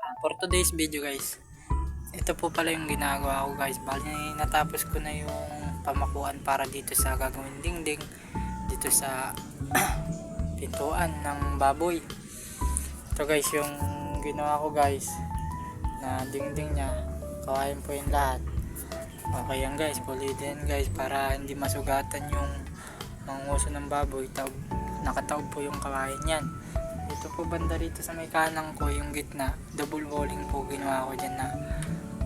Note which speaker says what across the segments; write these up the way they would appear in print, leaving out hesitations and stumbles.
Speaker 1: For today's video guys, ito po pala yung ginagawa ko guys. Bali natapos ko na yung pamakuan para dito sa gagawin dingding dito sa pintuan ng baboy. Ito guys yung ginawa ko guys na dingding niya. Kawain po yung lahat. Okay yan guys, pulitin guys para hindi masugatan yung manguso ng baboy. Nakataob po yung kawain yan. Ito po banda rito sa may kanang ko, yung gitna, double walling po ginawa ko dyan na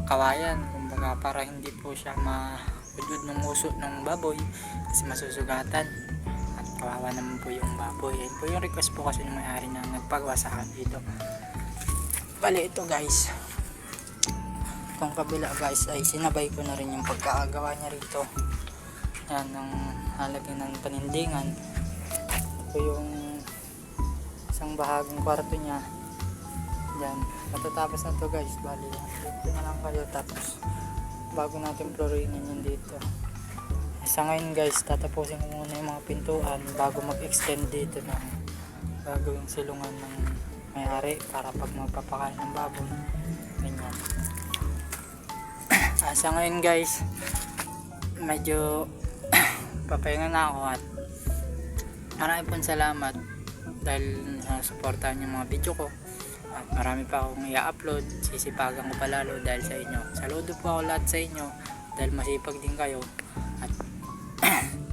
Speaker 1: kawayan, kumbaga para hindi po siya maudod ng uso ng baboy kasi masusugatan at kawawa naman po yung baboy. Yan po yung request po kasi ng may-ari na nagpagawa sa akin dito. Bali ito guys, itong kabila guys ay sinabay ko na rin yung pagkakagawa niya rito. Yan ang halagyan ng panindingan. Ito yung isang bahaging kwarto niya. Yan, matatapos na to guys. Bali, dito na lang kayo tapos bago natin florinin yun dito. Sa ngayon guys, tatapusin ko muna yung mga pintuan bago mag-extend dito ng gagawing silungan ng may-ari para pag magpapakain ng baboy. Ganyan. Sa ngayon guys, medyo papahinga na ako at marami pong salamat dahil suportahan yung mga video ko at marami pa akong i-upload. Sisipagan ko pa lalo dahil sa inyo. Saludo po ako lahat sa inyo dahil masipag din kayo at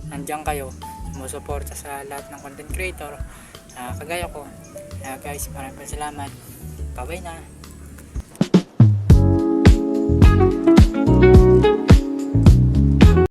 Speaker 1: nandiyan kayo sumusuporta sa lahat ng content creator kagaya ko. Guys, maraming salamat. Bye bye na.